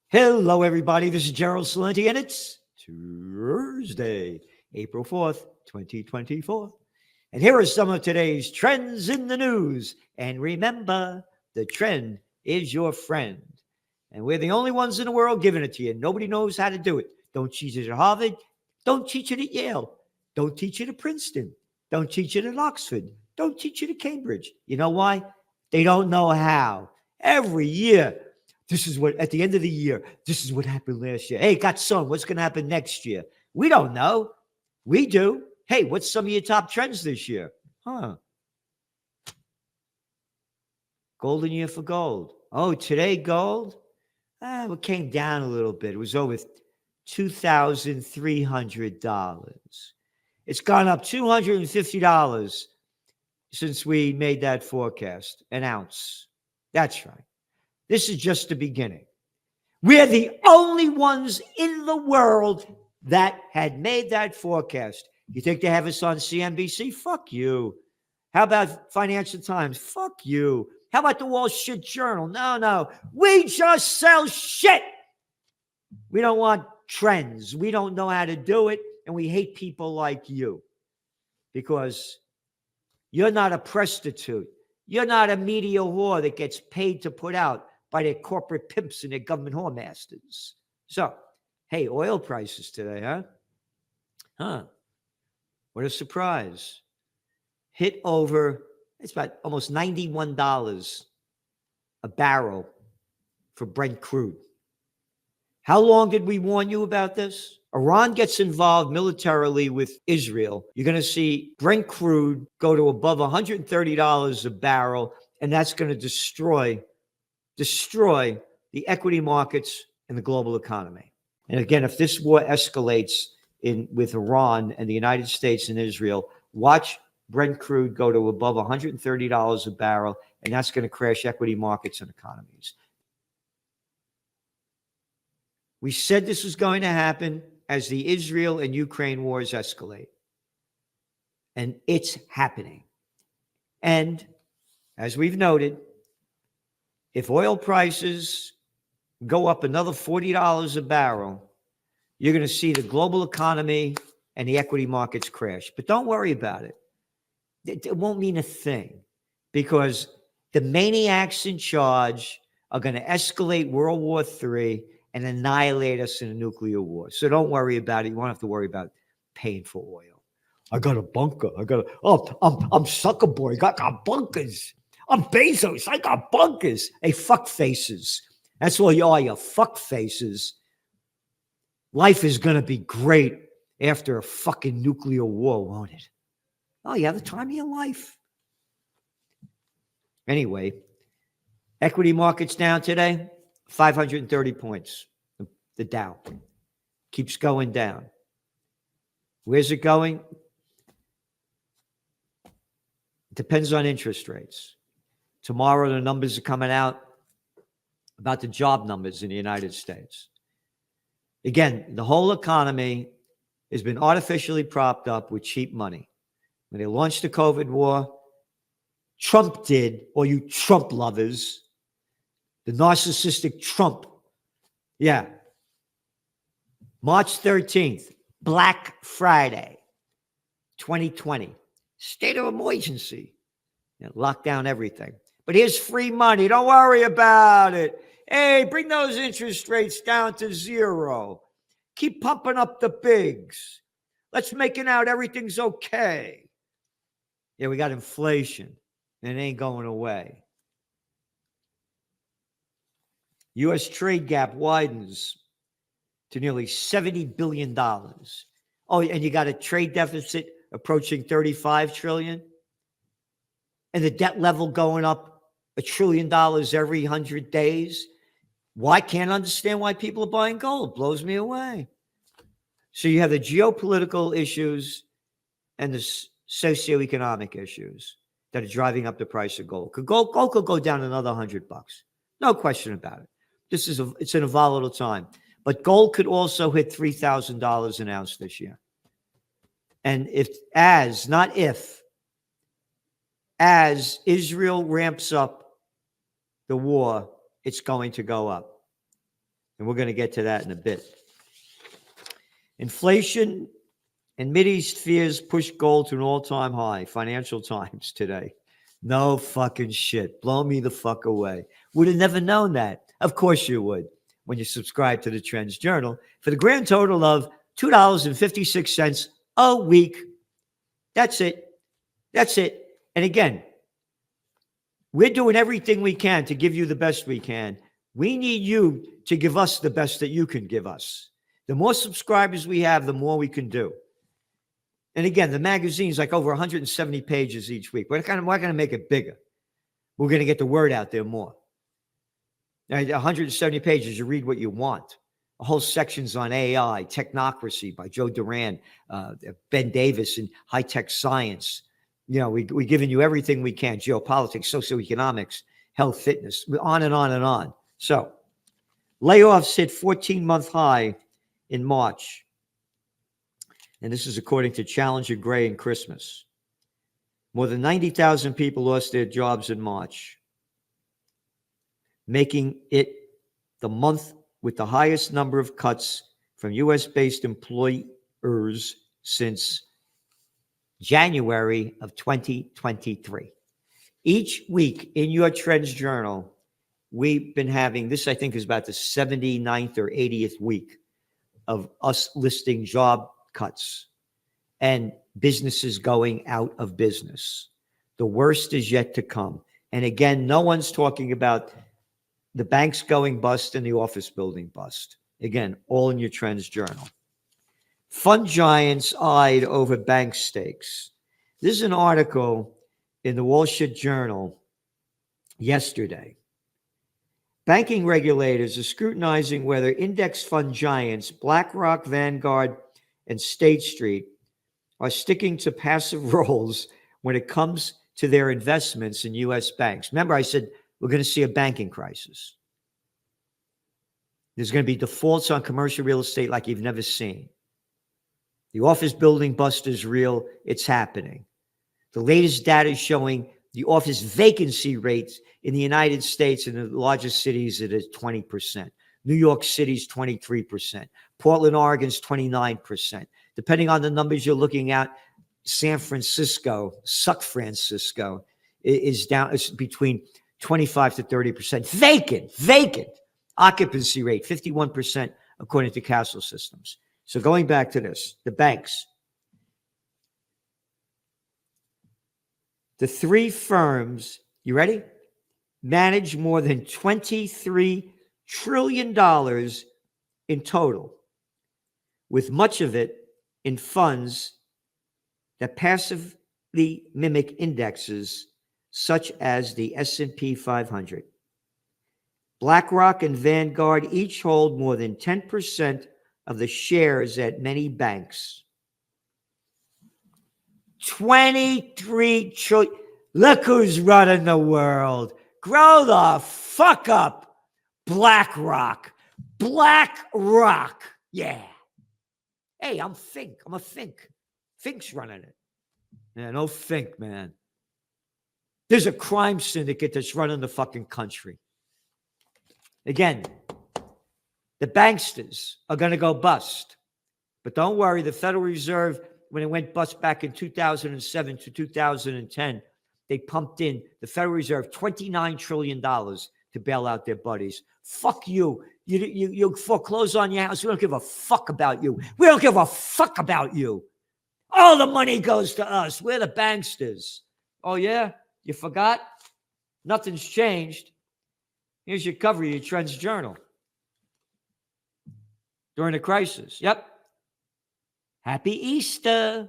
Hello, everybody. This is Gerald Salenti, and it's Thursday, April 4th, 2024. And here are some of today's trends in the news. And remember, the trend is your friend. And we're the only ones in the world giving it to you. Nobody knows how to do it. Don't teach it at Harvard. Don't teach it at Yale. Don't teach it at Princeton. Don't teach it at Oxford. Don't teach it at Cambridge. You know why? They don't know how. Every year, this is what, at the end of the year, this is what happened last year. Hey, got son, what's going to happen next year? We don't know. We do. Hey, what's some of your top trends this year? Golden year for gold. Oh, today gold? It came down a little bit. It was over $2,300. It's gone up $250 since we made that forecast, an ounce. That's right. This is just the beginning. We're the only ones in the world that had made that forecast. You think they have us on CNBC? Fuck you. How about Financial Times? Fuck you. How about the Wall Street Journal? No. We just sell shit. We don't want trends. We don't know how to do it, and we hate people like you because you're not a prostitute. You're not a media whore that gets paid to put out by their corporate pimps and their government whoremasters. So, hey, oil prices today, huh? What a surprise. Hit over, it's about almost $91 a barrel for Brent crude. How long did we warn you about this? Iran gets involved militarily with Israel. You're going to see Brent crude go to above $130 a barrel, and that's going to destroy the equity markets and the global economy. And again, if this war escalates with Iran and the United States and Israel, watch Brent crude go to above $130 a barrel, and that's going to crash equity markets and economies. We said this was going to happen as the Israel and Ukraine wars escalate. And it's happening. And as we've noted, if oil prices go up another $40 a barrel, you're going to see the global economy and the equity markets crash. But don't worry about it. It won't mean a thing because the maniacs in charge are going to escalate World War III and annihilate us in a nuclear war. So don't worry about it. You won't have to worry about paying for oil. I got a bunker. I'm Zuckerberg. I got bunkers. I'm Bezos. I got bunkers. Hey, fuck faces. That's all you are, you fuck faces. Life is going to be great after a fucking nuclear war, won't it? Oh, you have the time of your life. Anyway, equity markets down today, 530 points. The Dow keeps going down. Where's it going? Depends on interest rates. Tomorrow, the numbers are coming out about the job numbers in the United States. Again, the whole economy has been artificially propped up with cheap money. When they launched the COVID war, Trump did, or you Trump lovers, the narcissistic Trump. Yeah. March 13th, Black Friday, 2020. State of emergency. Lock down everything. But here's free money. Don't worry about it. Hey, bring those interest rates down to zero. Keep pumping up the bigs. Let's make it out everything's okay. Yeah, we got inflation, and it ain't going away. U.S. trade gap widens to nearly $70 billion. Oh, and you got a trade deficit approaching $35 trillion. And the debt level going up $1 trillion every 100 days. Why can't understand why people are buying gold? Blows me away. So you have the geopolitical issues and the socioeconomic issues that are driving up the price of gold. Gold could go down another $100. No question about it. It's in a volatile time. But gold could also hit $3,000 an ounce this year. And as Israel ramps up the war, it's going to go up. And we're going to get to that in a bit. Inflation and Mideast fears push gold to an all-time high. Financial Times today. No fucking shit. Blow me the fuck away. Would have never known that. Of course you would when you subscribe to the Trends Journal for the grand total of $2.56 a week. That's it. That's it. And again, we're doing everything we can to give you the best we can. We need you to give us the best that you can give us. The more subscribers we have, the more we can do. And again, the magazine's like over 170 pages each week. We're going to make it bigger. We're going to get the word out there more. Now, 170 pages, you read what you want. A whole sections on AI, Technocracy by Joe Duran, Ben Davis, and high-tech science. You know, we're giving you everything we can, geopolitics, socioeconomics, health, fitness, on and on and on. So, layoffs hit 14-month high in March. And this is according to Challenger Gray and Christmas. More than 90,000 people lost their jobs in March, making it the month with the highest number of cuts from U.S.-based employers since January of 2023. Each week in your Trends Journal, we've been having, this I think is about the 79th or 80th week of us listing job cuts and businesses going out of business. The worst is yet to come. And again, no one's talking about the banks going bust and the office building bust. Again, all in your Trends Journal. Fund giants eyed over bank stakes. This is an article in the Wall Street Journal yesterday. Banking regulators are scrutinizing whether index fund giants BlackRock, Vanguard, and State Street are sticking to passive roles when it comes to their investments in U.S. banks. Remember, I said we're going to see a banking crisis. There's going to be defaults on commercial real estate like you've never seen. The office building bust is real. It's happening. The latest data is showing the office vacancy rates in the United States in the largest cities it is 20%. New York City's 23%. Portland, Oregon's 29%. Depending on the numbers you're looking at, San Francisco, Suck Francisco, is down. It's between 25 to 30%. Vacant. Occupancy rate, 51%, according to Castle Systems. So going back to this, the banks. The three firms, you ready? Manage more than $23 trillion in total, with much of it in funds that passively mimic indexes such as the S&P 500. BlackRock and Vanguard each hold more than 10% of the shares at many banks. 23 trillion. Look who's running the world. Grow the fuck up, BlackRock. BlackRock. Yeah. Hey, I'm Fink. I'm a Fink. Fink's running it. Yeah, no Fink, man. There's a crime syndicate that's running the fucking country. Again, the banksters are going to go bust. But don't worry, the Federal Reserve, when it went bust back in 2007 to 2010, they pumped in, the Federal Reserve, $29 trillion to bail out their buddies. Fuck you. You foreclose on your house. We don't give a fuck about you. We don't give a fuck about you. All the money goes to us. We're the banksters. Oh, yeah? You forgot? Nothing's changed. Here's your cover of your Trends Journal. During the crisis. Yep. Happy Easter.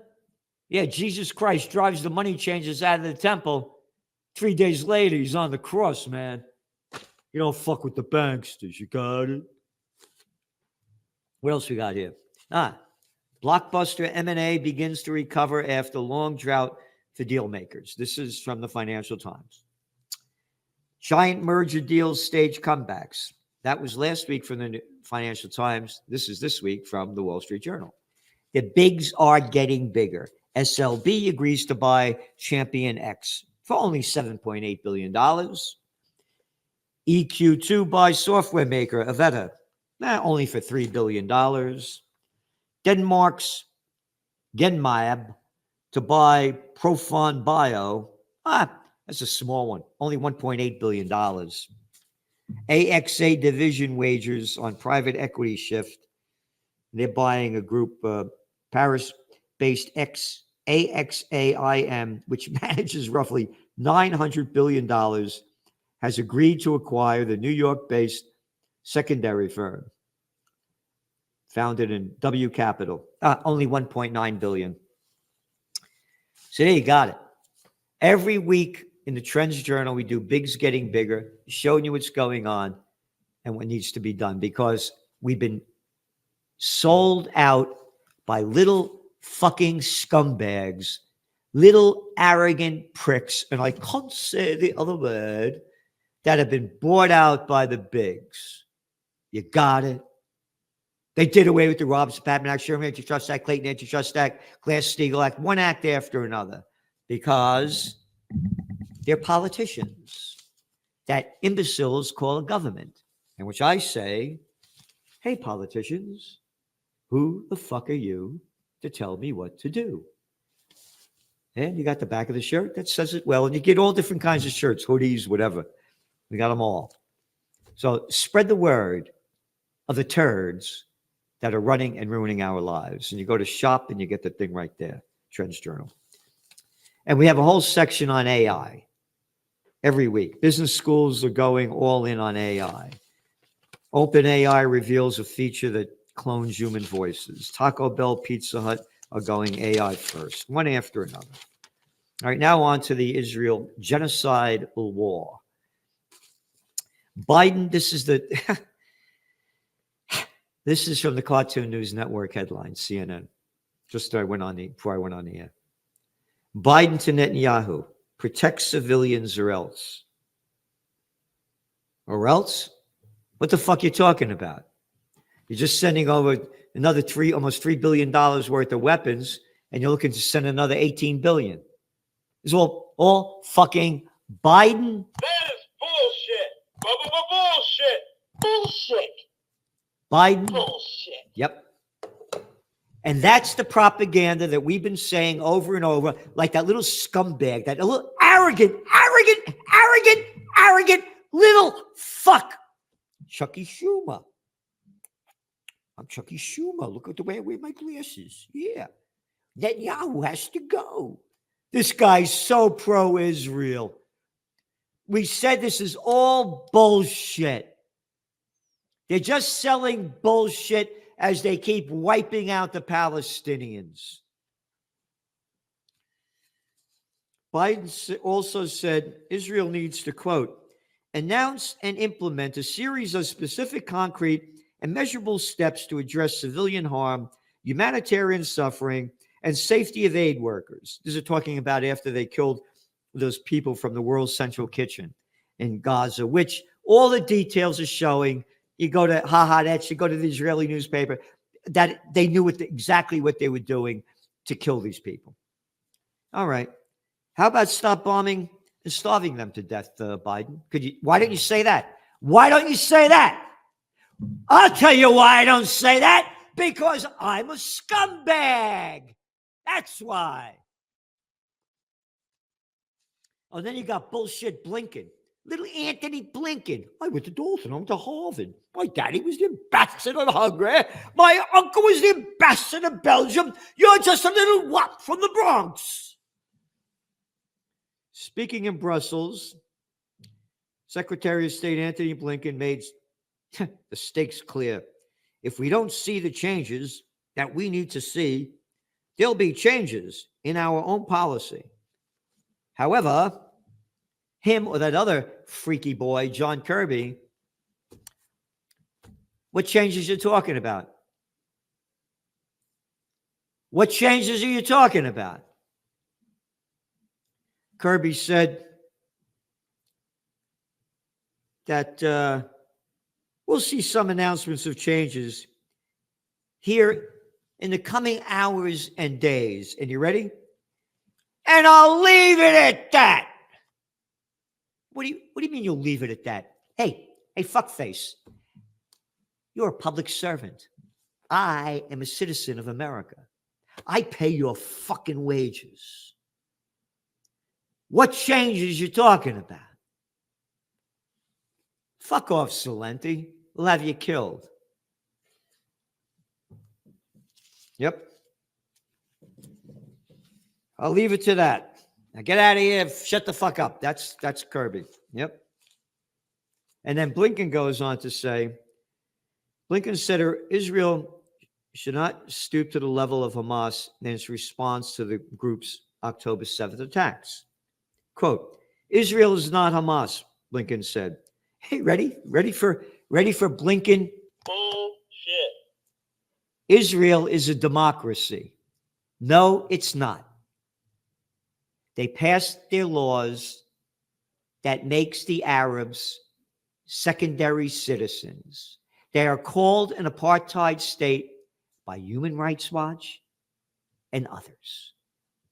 Yeah, Jesus Christ drives the money changers out of the temple. 3 days later, he's on the cross, man. You don't fuck with the banksters. You got it? What else we got here? Blockbuster M&A begins to recover after long drought for deal makers. This is from the Financial Times. Giant merger deals stage comebacks. That was last week from the Financial Times. This is this week from the Wall Street Journal. The bigs are getting bigger. SLB agrees to buy Champion X for only $7.8 billion. EQ2 buys software maker Avetta Only for $3 billion. Denmark's Genmab to buy Profond Bio. That's a small one. Only $1.8 billion. AXA division wagers on private equity shift. They're buying a group, Paris-based AXAIM, which manages roughly $900 billion, has agreed to acquire the New York-based secondary firm founded in W Capital. Only $1.9 billion. So there you got it. Every week in the Trends Journal, we do Big's Getting Bigger, showing you what's going on and what needs to be done, because we've been sold out by little fucking scumbags, little arrogant pricks, and I can't say the other word, that have been bought out by the bigs. You got it? They did away with the Robbins-Patman Act, Sherman Antitrust Act, Clayton Antitrust Act, Glass-Steagall Act, one act after another, because they're politicians that imbeciles call a government. In which I say, hey, politicians, who the fuck are you to tell me what to do? And you got the back of the shirt that says it well. And you get all different kinds of shirts, hoodies, whatever. We got them all. So spread the word of the turds that are running and ruining our lives. And you go to shop and you get the thing right there, Trends Journal. And we have a whole section on AI every week. Business schools are going all in on AI. OpenAI reveals a feature that clones human voices. Taco Bell, Pizza Hut are going AI first, one after another. All right, now on to the Israel genocide war. Biden, this is this is from the Cartoon News Network headline, CNN. Before I went on the air. Biden to Netanyahu, protect civilians or else. Or else? What the fuck you talking about? You're just sending over another almost $3 billion worth of weapons, and you're looking to send another $18 billion. It's all fucking Biden. That is bullshit. Bullshit. Bullshit. Biden. Bullshit. Yep. And that's the propaganda that we've been saying over and over, like that little scumbag, that little arrogant little fuck. Chucky Schumer. I'm Chucky Schumer. Look at the way I wear my glasses. Yeah. Netanyahu has to go. This guy's so pro-Israel. We said this is all bullshit. They're just selling bullshit as they keep wiping out the Palestinians. Biden also said Israel needs to, quote, announce and implement a series of specific, concrete, and measurable steps to address civilian harm, humanitarian suffering, and safety of aid workers. This is talking about after they killed those people from the World Central Kitchen in Gaza, which all the details are showing. You go to Haaretz, you go to the Israeli newspaper, that they knew exactly what they were doing to kill these people. All right. How about stop bombing and starving them to death, Biden? Why don't you say that? Why don't you say that? I'll tell you why I don't say that. Because I'm a scumbag. That's why. Oh, then you got bullshit Blinken. Little Anthony Blinken. I went to Dalton. I went to Harvard. My daddy was the ambassador of Hungary. My uncle was the ambassador of Belgium. You're just a little wop from the Bronx. Speaking in Brussels, Secretary of State Anthony Blinken made the stakes clear. If we don't see the changes that we need to see, there'll be changes in our own policy. However, him or that other freaky boy, John Kirby, what changes are you talking about? What changes are you talking about? Kirby said that we'll see some announcements of changes here in the coming hours and days. And you ready? And I'll leave it at that. What do you mean you'll leave it at that? Hey, fuckface. You're a public servant. I am a citizen of America. I pay your fucking wages. What changes you talking about? Fuck off, Salenti. We'll have you killed. Yep. I'll leave it to that. Now get out of here. Shut the fuck up. That's Kirby. Yep. And then Blinken goes on to say, Blinken said Israel should not stoop to the level of Hamas in its response to the group's October 7th attacks. Quote, Israel is not Hamas, Blinken said. Hey, ready for Blinken? Bullshit. Israel is a democracy. No, it's not. They passed their laws that makes the Arabs secondary citizens. They are called an apartheid state by Human Rights Watch and others.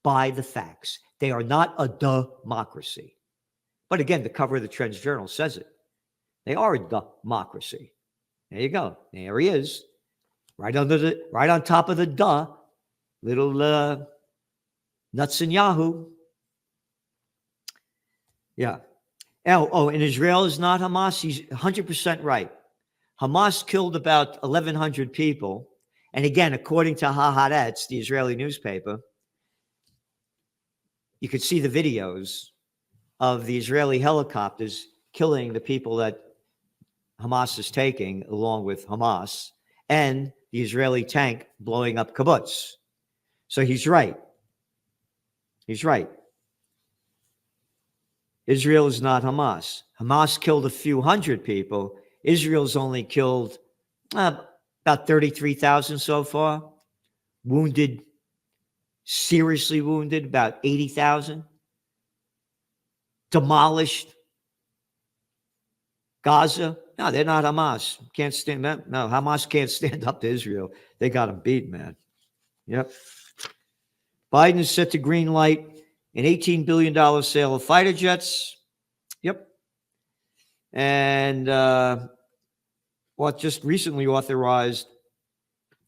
By the facts. They are not a democracy. But again, the cover of the Trends Journal says it. They are a democracy. There you go. There he is. Right on top of the little nuts and Yahoo. Yeah. And Israel is not Hamas. He's 100% right. Hamas killed about 1,100 people. And again, according to Haaretz, the Israeli newspaper, you could see the videos of the Israeli helicopters killing the people that Hamas is taking, along with Hamas, and the Israeli tank blowing up kibbutz. So he's right. He's right. Israel is not Hamas. Hamas killed a few hundred people. Israel's only killed about 33,000 so far. Wounded, seriously wounded, about 80,000. Demolished. Gaza. No, they're not Hamas. Can't stand that. No, Hamas can't stand up to Israel. They got them beat, man. Yep. Biden is set to green light an $18 billion sale of fighter jets. Yep. And just recently authorized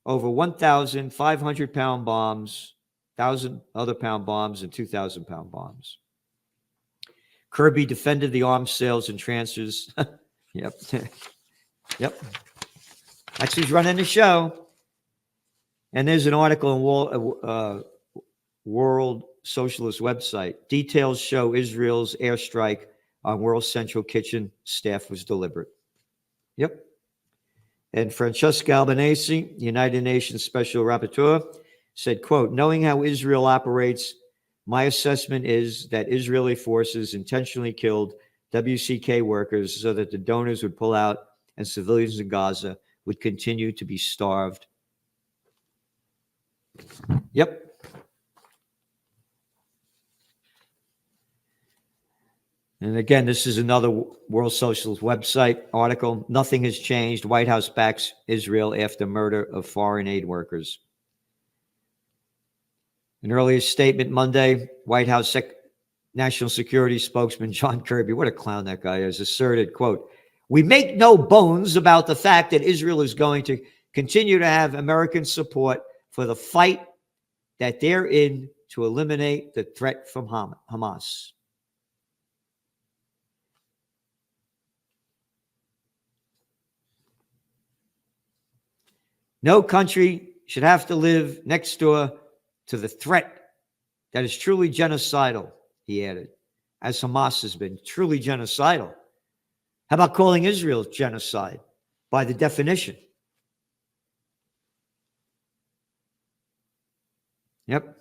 over 1,500 pound bombs, 1,000 other pound bombs, and 2,000 pound bombs. Kirby defended the arms sales and transfers. Yep. Yep. That's who's running the show. And there's an article in World Socialist website. Details show Israel's airstrike on World Central Kitchen staff was deliberate. Yep. And Francesca Albanese, United Nations Special Rapporteur, said, quote, knowing how Israel operates, my assessment is that Israeli forces intentionally killed WCK workers so that the donors would pull out and civilians in Gaza would continue to be starved. Yep. And again, this is another World Socialist website article. Nothing has changed. White House backs Israel after murder of foreign aid workers. An earlier statement Monday, White House National Security spokesman John Kirby, what a clown that guy is, asserted, quote, we make no bones about the fact that Israel is going to continue to have American support for the fight that they're in to eliminate the threat from Hamas. No country should have to live next door to the threat that is truly genocidal, he added, as Hamas has been truly genocidal. How about calling Israel genocide by the definition? Yep.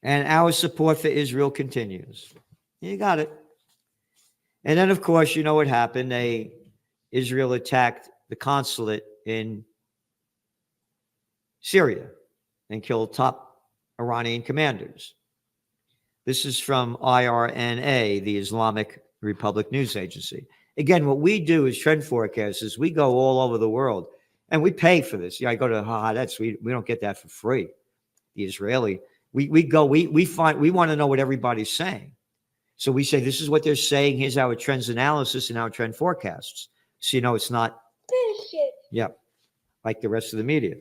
And our support for Israel continues. You got it. And then, of course, you know what happened. Israel attacked the consulate in Syria and killed top Iranian commanders. This is from IRNA, the Islamic Republic News Agency. Again, what we do as trend forecasters, we go all over the world and we pay for this. Yeah, I go to Haaretz. We don't get that for free. The Israeli, we want to know what everybody's saying. So we say, this is what they're saying. Here's our trends analysis and our trend forecasts. So, it's not Yep, like the rest of the media.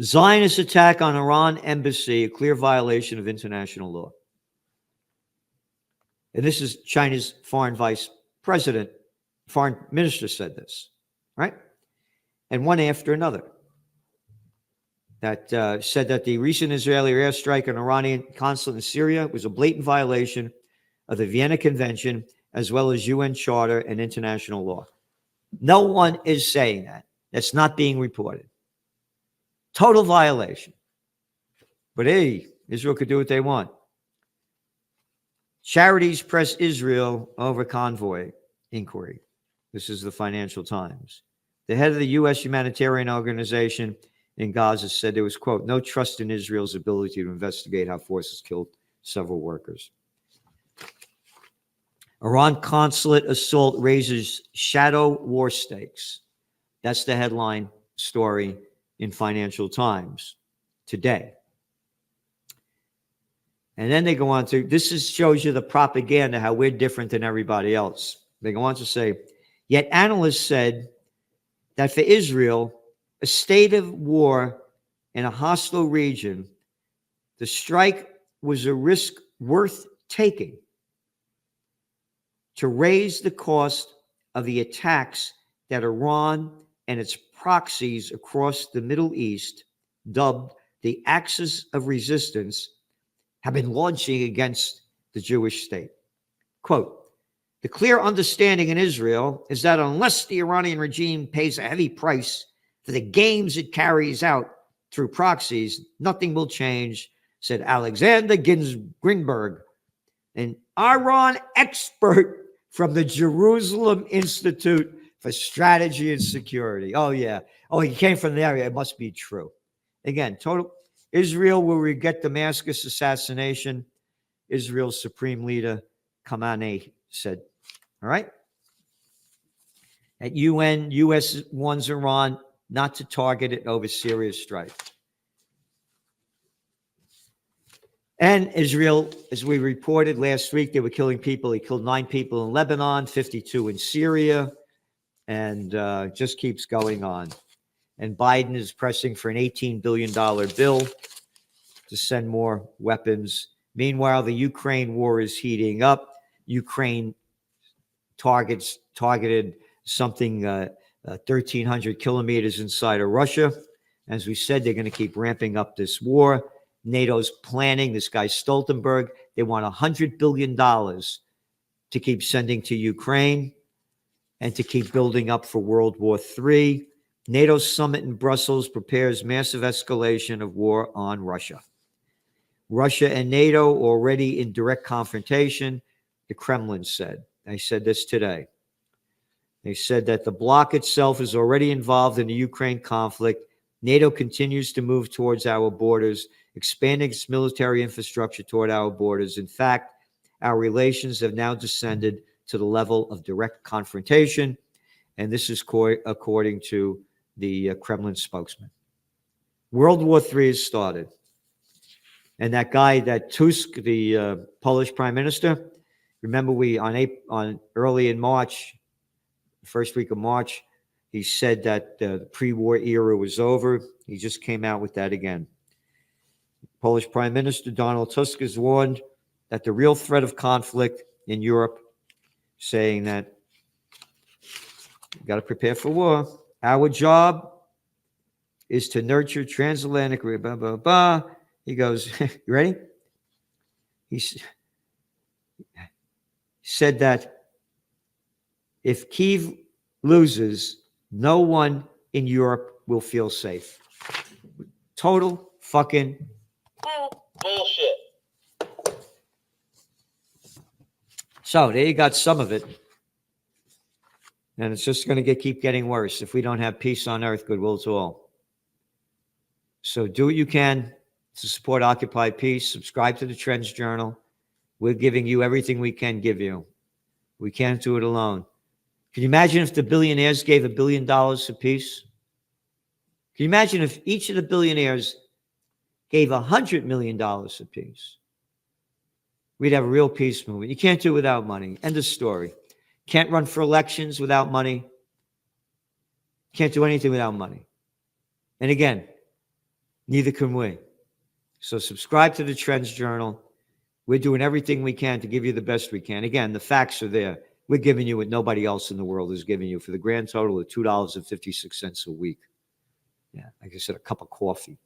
Zionist attack on Iran embassy, a clear violation of international law. And this is China's foreign minister said this, right? And one after another that said that the recent Israeli airstrike on Iranian consulate in Syria was a blatant violation of the Vienna Convention, as well as UN Charter and international law. No one is saying that. That's not being reported. Total violation. But hey, Israel could do what they want. Charities press Israel over convoy inquiry. This is the Financial Times. The head of the U.S. humanitarian organization in Gaza said there was, quote, no trust in Israel's ability to investigate how forces killed several workers. Iran consulate assault raises shadow war stakes. That's the headline story in Financial Times today. And then they go on to, shows you the propaganda, how we're different than everybody else. They go on to say, yet analysts said that for Israel, a state of war in a hostile region, the strike was a risk worth taking to raise the cost of the attacks that Iran and its proxies across the Middle East, dubbed the Axis of Resistance, have been launching against the Jewish state. Quote, the clear understanding in Israel is that unless the Iranian regime pays a heavy price for the games it carries out through proxies, nothing will change, said Alexander Grinberg, an Iran expert from the Jerusalem Institute for Strategy and Security. Oh, yeah. Oh, he came from the area. It must be true. Again, total Israel will regret Damascus assassination, Israel's supreme leader, Khamenei, said. All right? At UN, U.S. warns Iran not to target it over serious strife. And Israel, as we reported last week, they were killing people. He killed 9 people in Lebanon, 52 in Syria, and just keeps going on. And Biden is pressing for an $18 billion bill to send more weapons. Meanwhile, the Ukraine war is heating up. Ukraine targeted something 1,300 kilometers inside of Russia. As we said, they're going to keep ramping up this war. NATO's planning, this guy Stoltenberg, they want $100 billion to keep sending to Ukraine and to keep building up for World War III. NATO summit in Brussels prepares massive escalation of war on Russia. Russia and NATO already in direct confrontation, the Kremlin said. They said this today. They said that the bloc itself is already involved in the Ukraine conflict. NATO continues to move towards our borders, expanding its military infrastructure toward our borders. In fact, our relations have now descended to the level of direct confrontation, and this is according to the Kremlin spokesman. World War III has started. And that guy, that Tusk, the Polish prime minister, remember on early in March, first week of March, he said that the pre-war era was over. He just came out with that again. Polish Prime Minister Donald Tusk has warned that the real threat of conflict in Europe, saying that you got to prepare for war. Our job is to nurture transatlantic, blah, blah, blah. He goes, you ready? He said that if Kyiv loses, no one in Europe will feel safe. Total fucking bullshit. So there you got some of it. And it's just going to keep getting worse if we don't have peace on earth, goodwill to all. So do what you can to support Occupy Peace. Subscribe to the Trends Journal. We're giving you everything we can give you. We can't do it alone. Can you imagine if the billionaires gave $1 billion apiece? Can you imagine if each of the billionaires gave $100 million apiece? We'd have a real peace movement. You can't do it without money. End of story. Can't run for elections without money. Can't do anything without money. And again, neither can we. So subscribe to the Trends Journal. We're doing everything we can to give you the best we can. Again, the facts are there. We're giving you what nobody else in the world is giving you for the grand total of $2.56 a week. Yeah, like I said, a cup of coffee.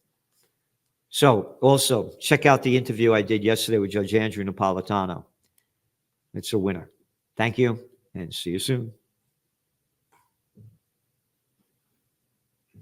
So also check out the interview I did yesterday with Judge Andrew Napolitano. It's a winner. Thank you, and see you soon.